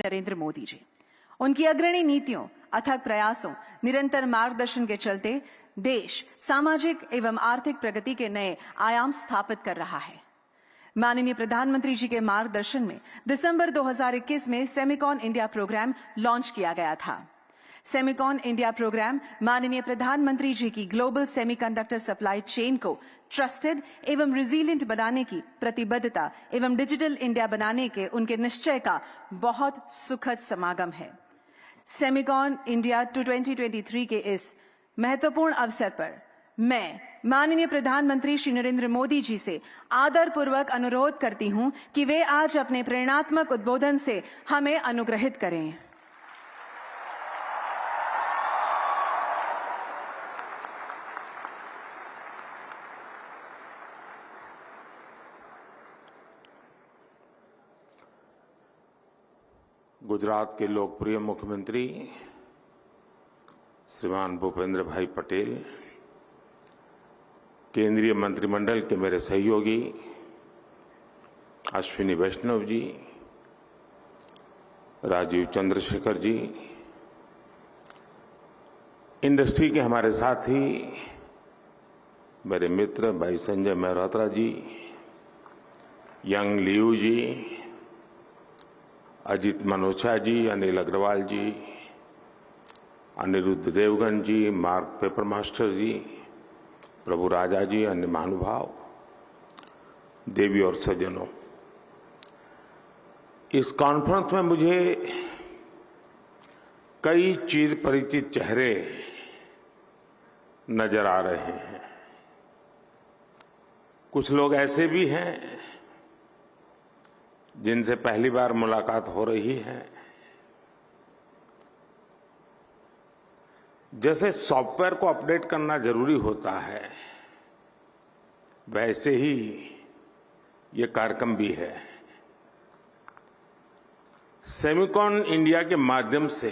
नरेंद्र मोदी जी। उनकी अग्रणी नीतियों, अथक प्रयासों, निरंतर मार्गदर्शन के चलते देश सामाजिक एवं आर्थिक प्रगति के नए आयाम स्थापित कर रहा है। माननीय प्रधानमंत्री जी के मार्गदर्शन में दिसंबर 2021 में सेमिकॉन इंडिया प्रोग्राम लॉन्च किया गया था। सेमिकॉन इंडिया प्रोग्राम माननीय प्रधानमंत्री जी की ग्लोबल सेमीकंडक्टर सप्लाई चेन को ट्रस्टेड एवं रिजिलिएंट बनाने की प्रतिबद्धता एवं डिजिटल इंडिया बनाने के उनके निश्चय का बहुत सुखद समागम है। सेमिकॉन इंडिया 2023 के इस महत्वपूर्ण अवसर पर मैं माननीय प्रधानमंत्री श्री नरेंद्र मोदी जी से आदरपूर्वक अनुरोध करती हूं कि वे आज अपने प्रेरणात्मक उद्बोधन से हमें अनुग्रहित करें। गुजरात के लोकप्रिय मुख्यमंत्री श्रीमान भूपेंद्र भाई पटेल, केंद्रीय मंत्रिमंडल के मेरे सहयोगी अश्विनी वैष्णव जी, राजीव चंद्रशेखर जी, इंडस्ट्री के हमारे साथी, मेरे मित्र भाई संजय मेहरोत्रा जी, यंग लियू जी, अजीत मनोचा जी, अनिल अग्रवाल जी, अनिरुद्ध देवगन जी, मार्क पेपर मास्टर जी, प्रभु राजा जी, अन्य महानुभाव, देवी और सज्जनों, इस कॉन्फ्रेंस में मुझे कई चिर परिचित चेहरे नजर आ रहे हैं। कुछ लोग ऐसे भी हैं जिनसे पहली बार मुलाकात हो रही है। जैसे सॉफ्टवेयर को अपडेट करना जरूरी होता है, वैसे ही ये कार्यक्रम भी है। सेमिकॉन इंडिया के माध्यम से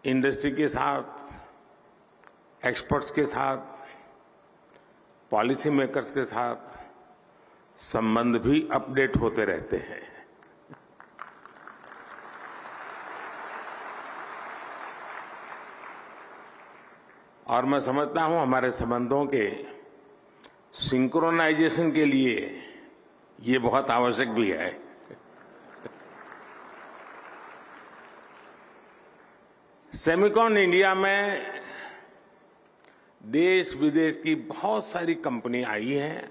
इंडस्ट्री के साथ, एक्सपर्ट्स के साथ, पॉलिसी मेकर्स के साथ संबंध भी अपडेट होते रहते हैं। और मैं समझता हूं हमारे संबंधों के सिंक्रोनाइजेशन के लिए ये बहुत आवश्यक भी है। सेमिकॉन इंडिया में देश विदेश की बहुत सारी कंपनी आई हैं,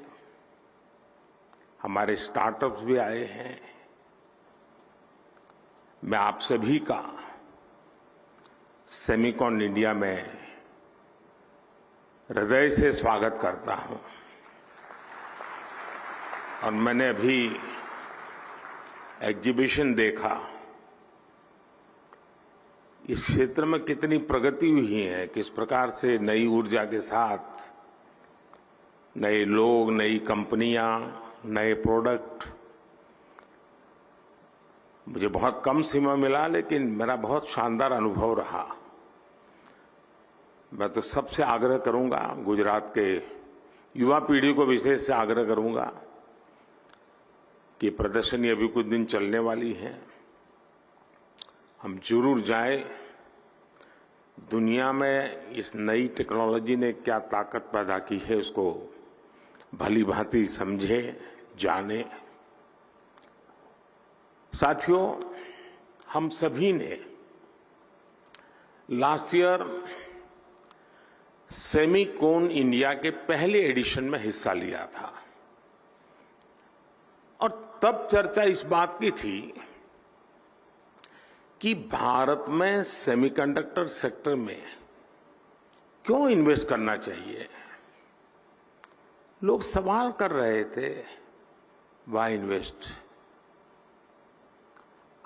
हमारे स्टार्टअप्स भी आए हैं। मैं आप सभी का सेमिकॉन इंडिया में हृदय से स्वागत करता हूं। और मैंने अभी एग्जीबिशन देखा, इस क्षेत्र में कितनी प्रगति हुई है, किस प्रकार से नई ऊर्जा के साथ नए लोग, नई कंपनियां, नए प्रोडक्ट। मुझे बहुत कम समय मिला, लेकिन मेरा बहुत शानदार अनुभव रहा। मैं तो सबसे आग्रह करूंगा, गुजरात के युवा पीढ़ी को विशेष से आग्रह करूंगा कि प्रदर्शनी अभी कुछ दिन चलने वाली है, हम जरूर जाएं। दुनिया में इस नई टेक्नोलॉजी ने क्या ताकत पैदा की है, उसको भली भांति समझे, जाने। साथियों, हम सभी ने लास्ट ईयर सेमिकॉन इंडिया के पहले एडिशन में हिस्सा लिया था और तब चर्चा इस बात की थी कि भारत में सेमीकंडक्टर सेक्टर में क्यों इन्वेस्ट करना चाहिए। लोग सवाल कर रहे थे, वाई इन्वेस्ट।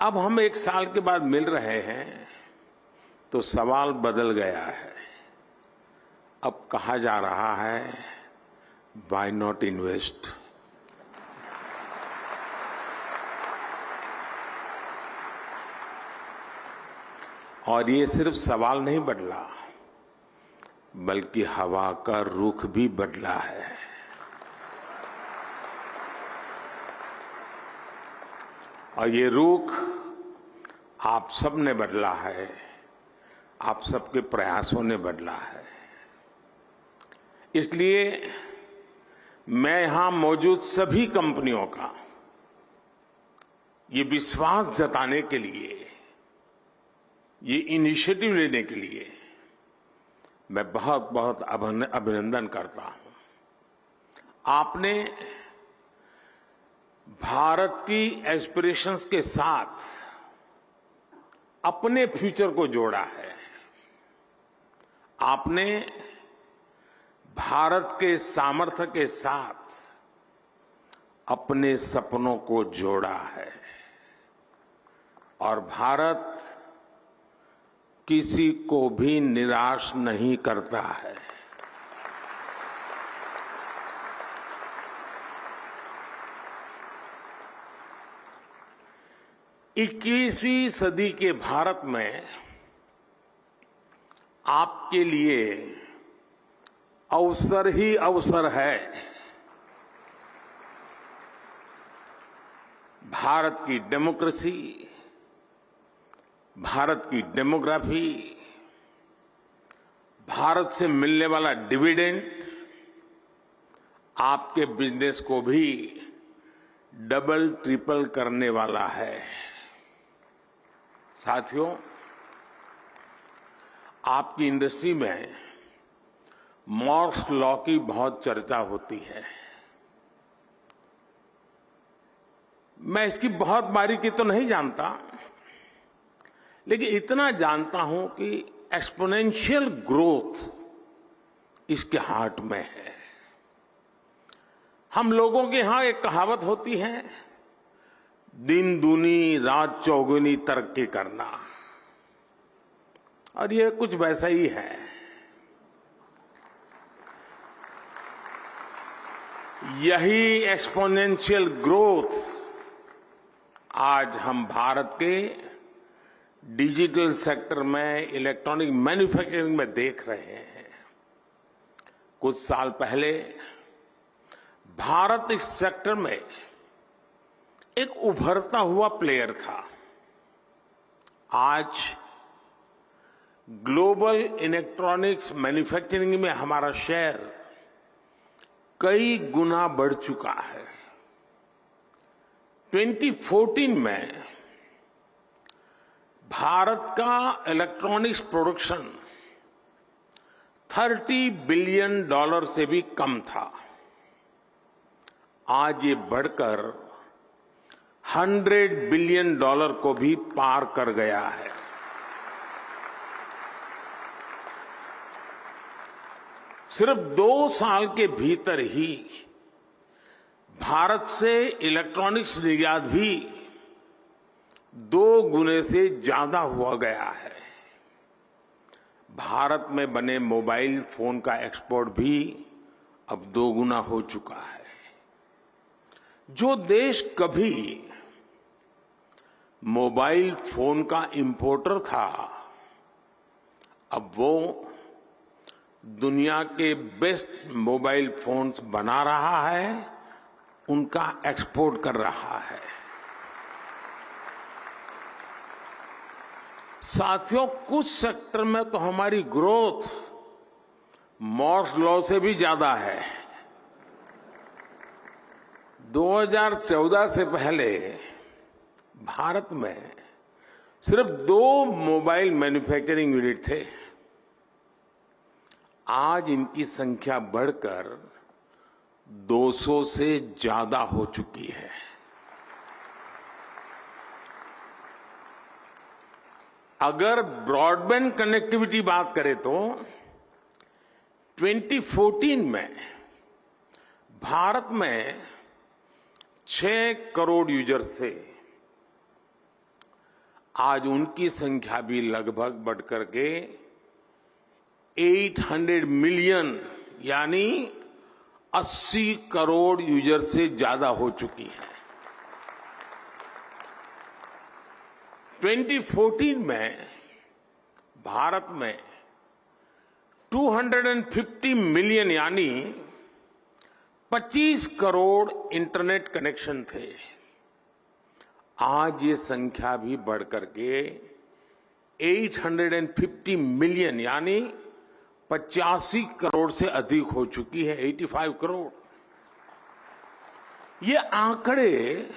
अब हम एक साल के बाद मिल रहे हैं तो सवाल बदल गया है। अब कहा जा रहा है, वाई नॉट इन्वेस्ट। और ये सिर्फ सवाल नहीं बदला, बल्कि हवा का रुख भी बदला है। और ये रुख आप सब ने बदला है, आप सबके प्रयासों ने बदला है। इसलिए मैं यहां मौजूद सभी कंपनियों का ये विश्वास जताने के लिए, ये इनिशिएटिव लेने के लिए मैं बहुत बहुत अभिनंदन करता हूं। आपने भारत की एस्पिरेशंस के साथ अपने फ्यूचर को जोड़ा है। आपने भारत के सामर्थ्य के साथ अपने सपनों को जोड़ा है और भारत किसी को भी निराश नहीं करता है। इक्कीसवीं सदी के भारत में आपके लिए अवसर ही अवसर है। भारत की डेमोक्रेसी, भारत की डेमोग्राफी, भारत से मिलने वाला डिविडेंड आपके बिजनेस को भी डबल ट्रिपल करने वाला है। साथियों, आपकी इंडस्ट्री में मॉर्स लॉ की बहुत चर्चा होती है। मैं इसकी बहुत बारीकी तो नहीं जानता, लेकिन इतना जानता हूं कि एक्सपोनेंशियल ग्रोथ इसके हार्ट में है। हम लोगों के यहां एक कहावत होती है, दिन दूनी रात चौगुनी तरक्की करना, और ये कुछ वैसा ही है। यही एक्सपोनेंशियल ग्रोथ आज हम भारत के डिजिटल सेक्टर में, इलेक्ट्रॉनिक मैन्युफैक्चरिंग में देख रहे हैं। कुछ साल पहले भारत इस सेक्टर में एक उभरता हुआ प्लेयर था। आज ग्लोबल इलेक्ट्रॉनिक्स मैन्युफैक्चरिंग में हमारा शेयर कई गुना बढ़ चुका है। 2014 में भारत का इलेक्ट्रॉनिक्स प्रोडक्शन $30 बिलियन से भी कम था। आज ये बढ़कर $100 बिलियन को भी पार कर गया है। सिर्फ 2 साल के भीतर ही भारत से इलेक्ट्रॉनिक्स निर्यात भी 2 गुने से ज्यादा हुआ गया है। भारत में बने मोबाइल फोन का एक्सपोर्ट भी अब 2 गुना हो चुका है। जो देश कभी मोबाइल फोन का इंपोर्टर था, अब वो दुनिया के बेस्ट मोबाइल फोन्स बना रहा है, उनका एक्सपोर्ट कर रहा है। साथियों, कुछ सेक्टर में तो हमारी ग्रोथ मॉर्स लॉ से भी ज्यादा है। 2014 से पहले भारत में सिर्फ 2 मोबाइल मैन्युफैक्चरिंग यूनिट थे। आज इनकी संख्या बढ़कर 200 से ज्यादा हो चुकी है। अगर ब्रॉडबैंड कनेक्टिविटी बात करें तो 2014 में भारत में 6 करोड़ यूजर्स थे। आज उनकी संख्या भी लगभग बढ़कर के 800 मिलियन यानी 80 करोड़ यूजर से ज्यादा हो चुकी है। 2014 में भारत में 250 मिलियन यानी 25 करोड़ इंटरनेट कनेक्शन थे। आज ये संख्या भी बढ़ करके 850 मिलियन यानी 85 करोड़ से अधिक हो चुकी है। 85 करोड़। ये आंकड़े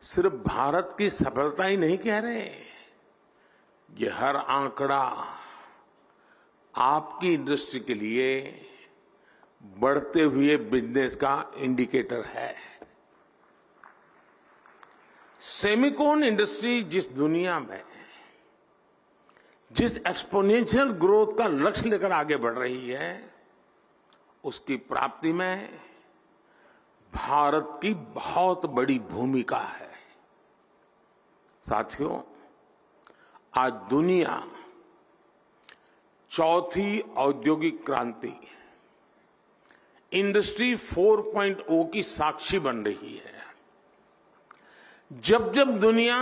सिर्फ भारत की सफलता ही नहीं कह रहे, ये हर आंकड़ा आपकी इंडस्ट्री के लिए बढ़ते हुए बिजनेस का इंडिकेटर है। सेमिकॉन इंडस्ट्री जिस दुनिया में जिस एक्सपोनेंशियल ग्रोथ का लक्ष्य लेकर आगे बढ़ रही है, उसकी प्राप्ति में भारत की बहुत बड़ी भूमिका है। साथियों, आज दुनिया चौथी औद्योगिक क्रांति इंडस्ट्री 4.0 की साक्षी बन रही है। जब जब दुनिया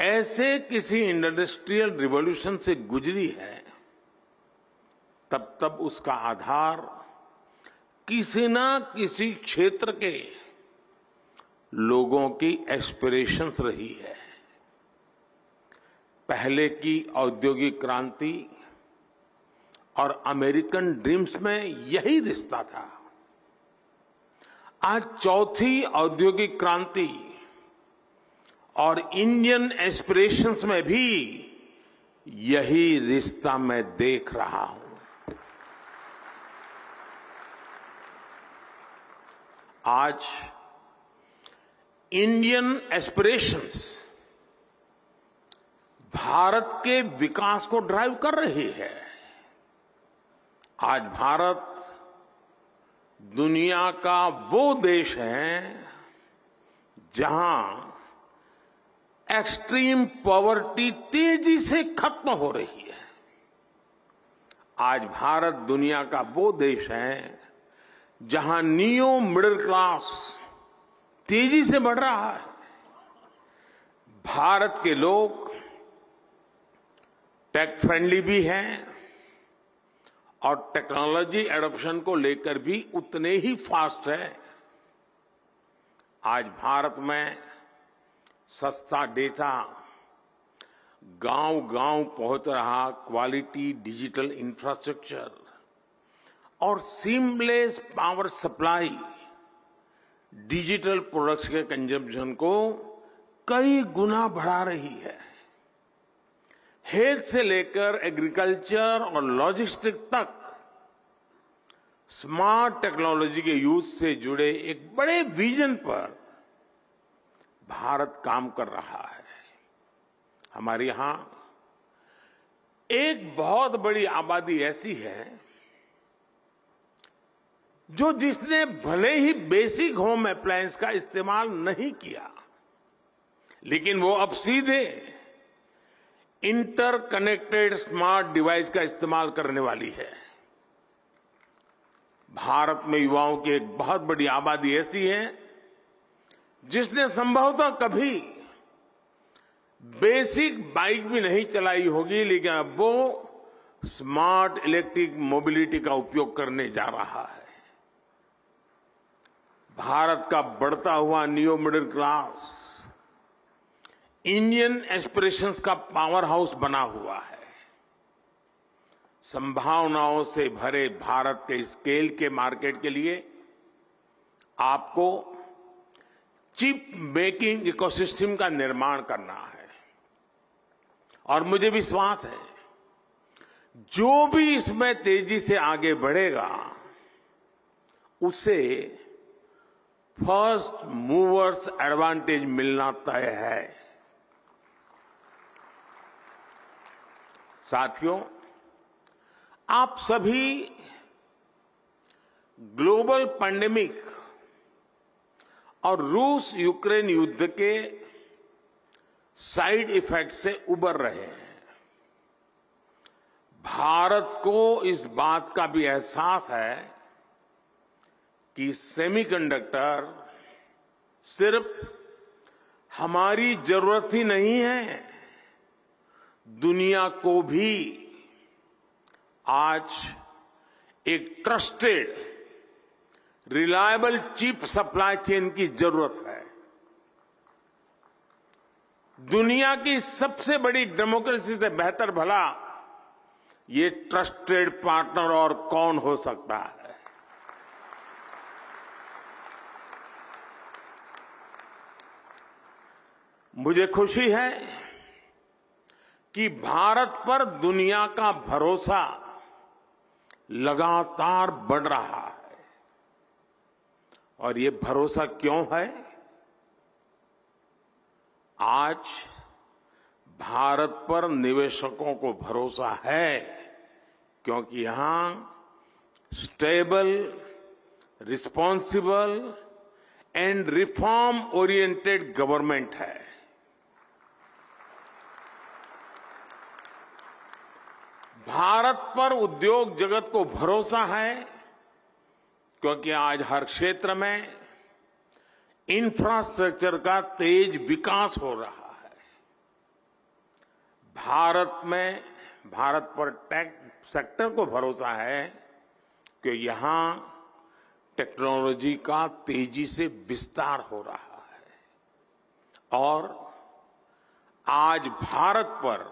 ऐसे किसी इंडस्ट्रियल रिवॉल्यूशन से गुजरी है, तब तब उसका आधार किसी न किसी क्षेत्र के लोगों की एस्पिरेशंस रही है। पहले की औद्योगिक क्रांति और अमेरिकन ड्रीम्स में यही रिश्ता था। आज चौथी औद्योगिक क्रांति और इंडियन एस्पिरेशंस में भी यही रिश्ता मैं देख रहा हूं। आज इंडियन एस्पिरेशंस भारत के विकास को ड्राइव कर रही है। आज भारत दुनिया का वो देश है जहां एक्सट्रीम पॉवर्टी तेजी से खत्म हो रही है। आज भारत दुनिया का वो देश है जहां नियो मिडिल क्लास तेजी से बढ़ रहा है। भारत के लोग टेक फ्रेंडली भी हैं और टेक्नोलॉजी एडॉप्शन को लेकर भी उतने ही फास्ट है। आज भारत में सस्ता डेटा गांव-गांव पहुंच रहा, क्वालिटी डिजिटल इंफ्रास्ट्रक्चर और seamless power supply digital products के कंजम्पशन को कई गुना बढ़ा रही है। हेल्थ से लेकर एग्रीकल्चर और लॉजिस्टिक तक स्मार्ट टेक्नोलॉजी के यूज से जुड़े एक बड़े विजन पर भारत काम कर रहा है। हमारे यहां एक बहुत बड़ी आबादी ऐसी है जिसने भले ही बेसिक होम अप्लायंस का इस्तेमाल नहीं किया, लेकिन वो अब सीधे इंटरकनेक्टेड स्मार्ट डिवाइस का इस्तेमाल करने वाली है। भारत में युवाओं की एक बहुत बड़ी आबादी ऐसी है जिसने संभवतः कभी बेसिक बाइक भी नहीं चलाई होगी, लेकिन अब वो स्मार्ट इलेक्ट्रिक मोबिलिटी का उपयोग करने जा रहा है। भारत का बढ़ता हुआ neo middle class Indian aspirations का पावर हाउस बना हुआ है। संभावनाओं से भरे भारत के स्केल के मार्केट के लिए आपको चिप मेकिंग इकोसिस्टम का निर्माण करना है और मुझे विश्वास है जो भी इसमें तेजी से आगे बढ़ेगा उसे फर्स्ट मूवर्स एडवांटेज मिलना तय है। साथियों, आप सभी ग्लोबल पैंडेमिक और रूस यूक्रेन युद्ध के साइड इफेक्ट से उबर रहे हैं। भारत को इस बात का भी एहसास है कि सेमीकंडक्टर सिर्फ हमारी जरूरत ही नहीं है, दुनिया को भी आज एक trusted reliable chip supply chain की जरूरत है। दुनिया की सबसे बड़ी डेमोक्रेसी से बेहतर भला ये ट्रस्टेड पार्टनर और कौन हो सकता है। मुझे खुशी है कि भारत पर दुनिया का भरोसा लगातार बढ़ रहा है। और ये भरोसा क्यों है? आज भारत पर निवेशकों को भरोसा है क्योंकि यहां stable, responsible and reform oriented government है। भारत पर उद्योग जगत को भरोसा है क्योंकि आज हर क्षेत्र में इंफ्रास्ट्रक्चर का तेज विकास हो रहा है। भारत पर टेक सेक्टर को भरोसा है कि यहां टेक्नोलॉजी का तेजी से विस्तार हो रहा है। और आज भारत पर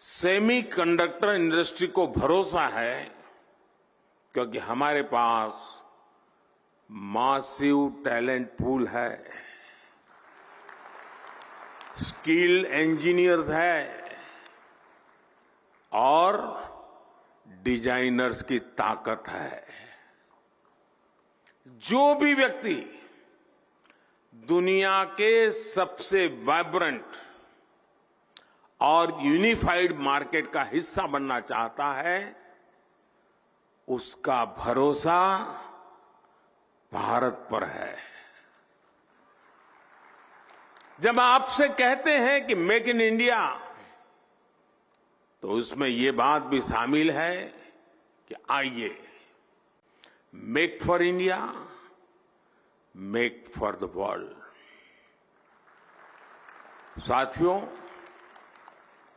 सेमीकंडक्टर इंडस्ट्री को भरोसा है क्योंकि हमारे पास मासिव टैलेंट पूल है, स्किल्ड इंजीनियर्स है और डिजाइनर्स की ताकत है। जो भी व्यक्ति दुनिया के सबसे वाइब्रेंट और यूनिफाइड मार्केट का हिस्सा बनना चाहता है, उसका भरोसा भारत पर है। जब आपसे कहते हैं कि मेक इन इंडिया, तो उसमें ये बात भी शामिल है कि आइए make for India, make for the world. साथियों,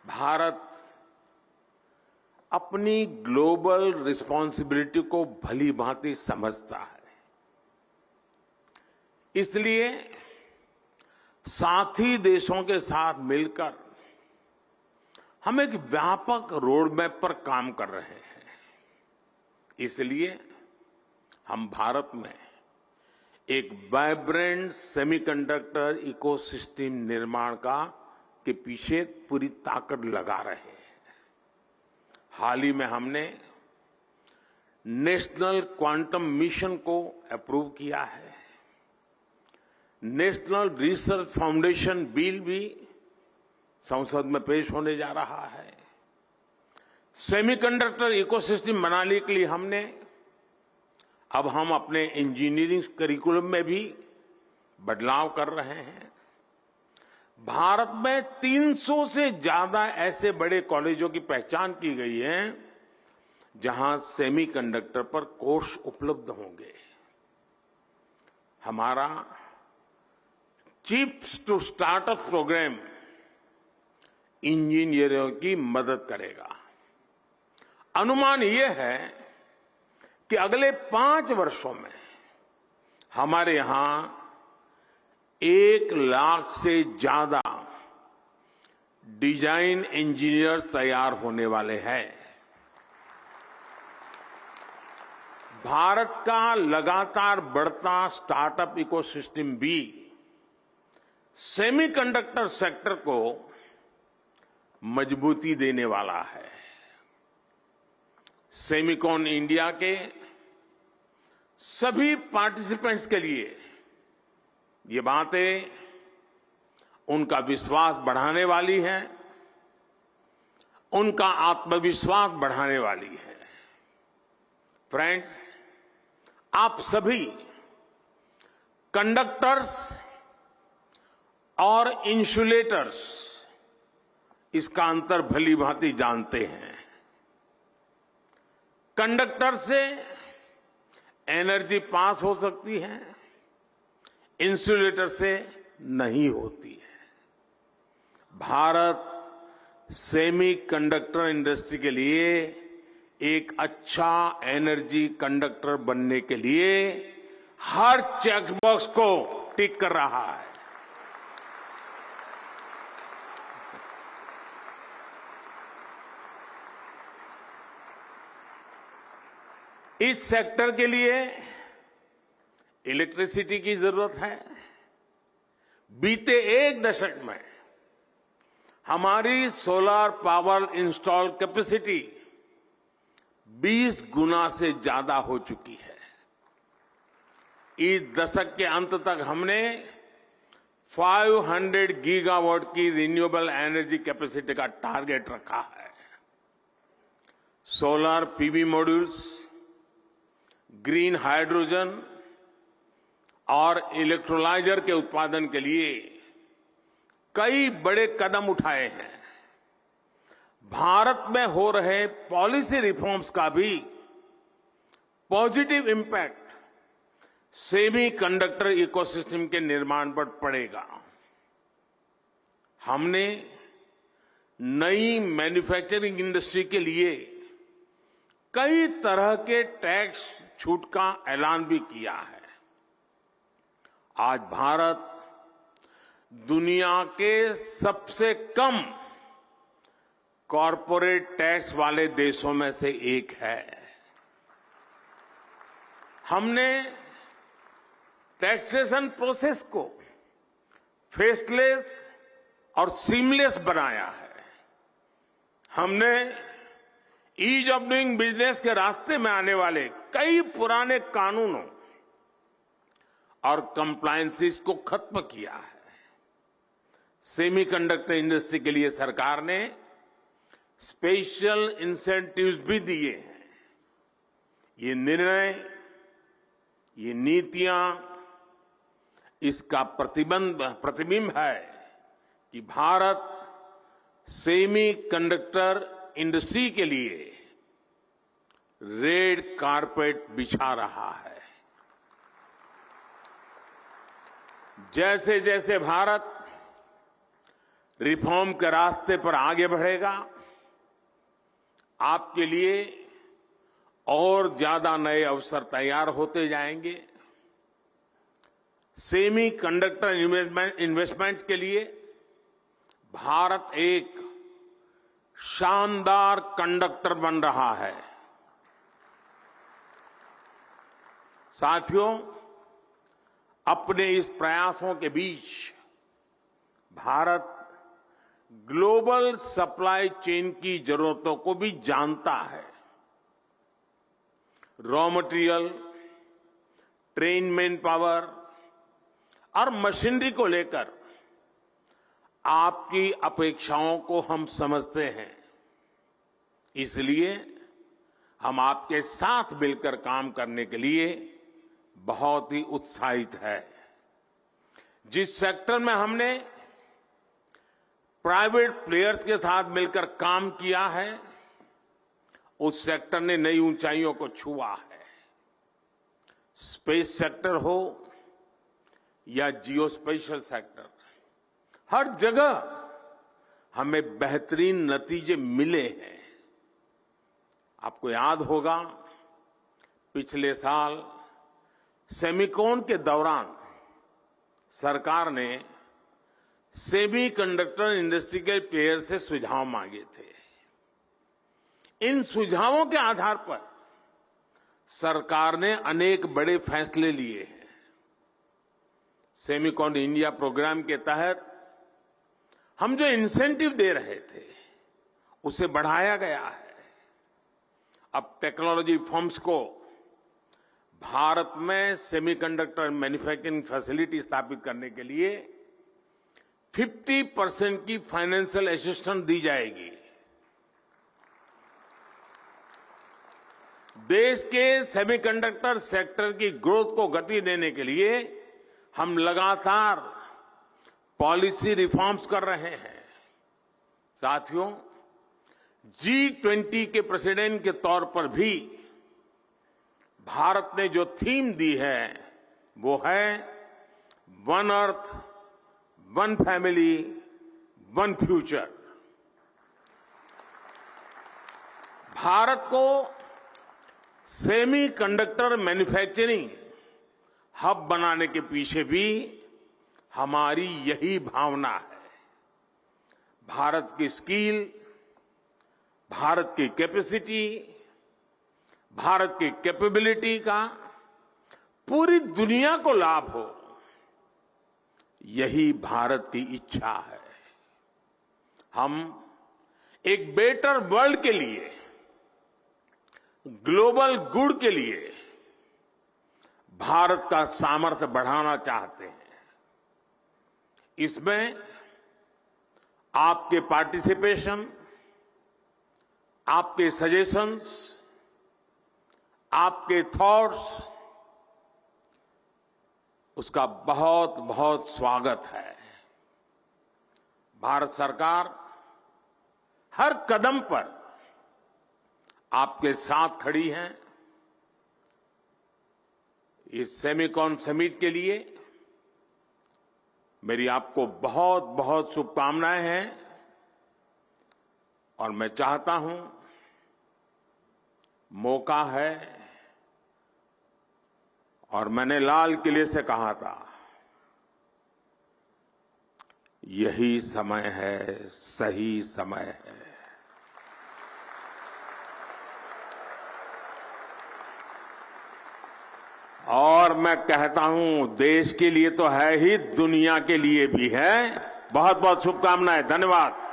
भारत अपनी ग्लोबल रिस्पॉन्सिबिलिटी को भली भांति समझता है। इसलिए साथी देशों के साथ मिलकर हम एक व्यापक रोडमैप पर काम कर रहे हैं। इसलिए हम भारत में एक वाइब्रेंट सेमीकंडक्टर इकोसिस्टम निर्माण के पीछे पूरी ताकत लगा रहे हैं। हाल ही में हमने नेशनल क्वांटम मिशन को अप्रूव किया है। नेशनल रिसर्च फाउंडेशन बिल भी संसद में पेश होने जा रहा है। सेमीकंडक्टर इकोसिस्टम बनाने के लिए अब हम अपने इंजीनियरिंग करिकुलम में भी बदलाव कर रहे हैं। भारत में 300 से ज्यादा ऐसे बड़े कॉलेजों की पहचान की गई है जहां सेमीकंडक्टर पर कोर्स उपलब्ध होंगे। हमारा चिप्स टू स्टार्टअप प्रोग्राम इंजीनियरों की मदद करेगा। अनुमान यह है कि अगले 5 वर्षों में हमारे यहां 1 लाख से ज्यादा डिजाइन इंजीनियर तैयार होने वाले हैं। भारत का लगातार बढ़ता स्टार्टअप इकोसिस्टम भी सेमीकंडक्टर सेक्टर को मजबूती देने वाला है। सेमिकॉन इंडिया के सभी पार्टिसिपेंट्स के लिए ये बातें उनका विश्वास बढ़ाने वाली है, उनका आत्मविश्वास बढ़ाने वाली है। फ्रेंड्स, आप सभी कंडक्टर्स और इंसुलेटर्स इसका अंतर भली भांति जानते हैं। कंडक्टर से एनर्जी पास हो सकती है, इंसुलेटर से नहीं होती है। भारत सेमीकंडक्टर इंडस्ट्री के लिए एक अच्छा एनर्जी कंडक्टर बनने के लिए हर चेकबॉक्स को टिक कर रहा है। इस सेक्टर के लिए इलेक्ट्रिसिटी की जरूरत है। बीते एक दशक में हमारी सोलर पावर इंस्टॉल कैपेसिटी 20 गुना से ज्यादा हो चुकी है। इस दशक के अंत तक हमने 500 गीगावाट की रिन्यूएबल एनर्जी कैपेसिटी का टारगेट रखा है। Solar PV modules, green hydrogen और इलेक्ट्रोलाइजर के उत्पादन के लिए कई बड़े कदम उठाए हैं। भारत में हो रहे पॉलिसी रिफॉर्म्स का भी पॉजिटिव इंपैक्ट सेमीकंडक्टर इकोसिस्टम के निर्माण पर पड़ेगा। हमने नई मैन्युफैक्चरिंग इंडस्ट्री के लिए कई तरह के टैक्स छूट का ऐलान भी किया है। आज भारत दुनिया के सबसे कम कॉरपोरेट टैक्स वाले देशों में से एक है। हमने टैक्सेशन प्रोसेस को फेसलेस और सीमलेस बनाया है। हमने ईज ऑफ डूइंग बिजनेस के रास्ते में आने वाले कई पुराने कानूनों और कंप्लायंसेस को खत्म किया है। सेमीकंडक्टर इंडस्ट्री के लिए सरकार ने स्पेशल इंसेंटिव्स भी दिए हैं। ये निर्णय, ये नीतियां इसका प्रतिबिंब है कि भारत सेमीकंडक्टर इंडस्ट्री के लिए रेड कारपेट बिछा रहा है। जैसे जैसे भारत रिफॉर्म के रास्ते पर आगे बढ़ेगा, आपके लिए और ज्यादा नए अवसर तैयार होते जाएंगे। सेमी कंडक्टर इन्वेस्टमेंट्स के लिए भारत एक शानदार कंडक्टर बन रहा है। साथियों, अपने इस प्रयासों के बीच भारत ग्लोबल सप्लाई चेन की जरूरतों को भी जानता है। Raw material, train man power और मशीनरी को लेकर आपकी अपेक्षाओं को हम समझते हैं। इसलिए हम आपके साथ मिलकर काम करने के लिए बहुत ही उत्साहित है। जिस सेक्टर में हमने प्राइवेट प्लेयर्स के साथ मिलकर काम किया है, उस सेक्टर ने नई ऊंचाइयों को छुआ है। स्पेस सेक्टर हो या जियो स्पेशल सेक्टर, हर जगह हमें बेहतरीन नतीजे मिले हैं। आपको याद होगा, पिछले साल सेमिकॉन के दौरान सरकार ने सेमीकंडक्टर इंडस्ट्री के प्लेयर से सुझाव मांगे थे। इन सुझावों के आधार पर सरकार ने अनेक बड़े फैसले लिए हैं। सेमिकॉन इंडिया प्रोग्राम के तहत हम जो इंसेंटिव दे रहे थे, उसे बढ़ाया गया है। अब टेक्नोलॉजी फर्म्स को भारत में सेमीकंडक्टर मैन्युफैक्चरिंग फैसिलिटी स्थापित करने के लिए 50% की फाइनेंशियल असिस्टेंस दी जाएगी। देश के सेमीकंडक्टर सेक्टर की ग्रोथ को गति देने के लिए हम लगातार पॉलिसी रिफॉर्म्स कर रहे हैं। साथियों, G20 के प्रेसिडेंट के तौर पर भी भारत ने जो थीम दी है, वो है one earth, one family, one future. Bharat को सेमीकंडक्टर मैन्युफैक्चरिंग हब बनाने के पीछे भी हमारी यही भावना है। भारत की स्किल, भारत की कैपेसिटी, भारत की कैपेबिलिटी का पूरी दुनिया को लाभ हो, यही भारत की इच्छा है। हम एक बेटर वर्ल्ड के लिए, ग्लोबल गुड के लिए भारत का सामर्थ्य बढ़ाना चाहते हैं। इसमें आपके पार्टिसिपेशन, आपके सजेशंस, आपके थॉट्स, उसका बहुत बहुत स्वागत है। भारत सरकार हर कदम पर आपके साथ खड़ी है। इस सेमिकॉन समिट के लिए मेरी आपको बहुत बहुत शुभकामनाएं हैं और मैं चाहता हूं, मौका है, और मैंने लाल किले से कहा था, यही समय है, सही समय है। और मैं कहता हूं, देश के लिए तो है ही, दुनिया के लिए भी है। बहुत बहुत शुभकामनाएं। धन्यवाद।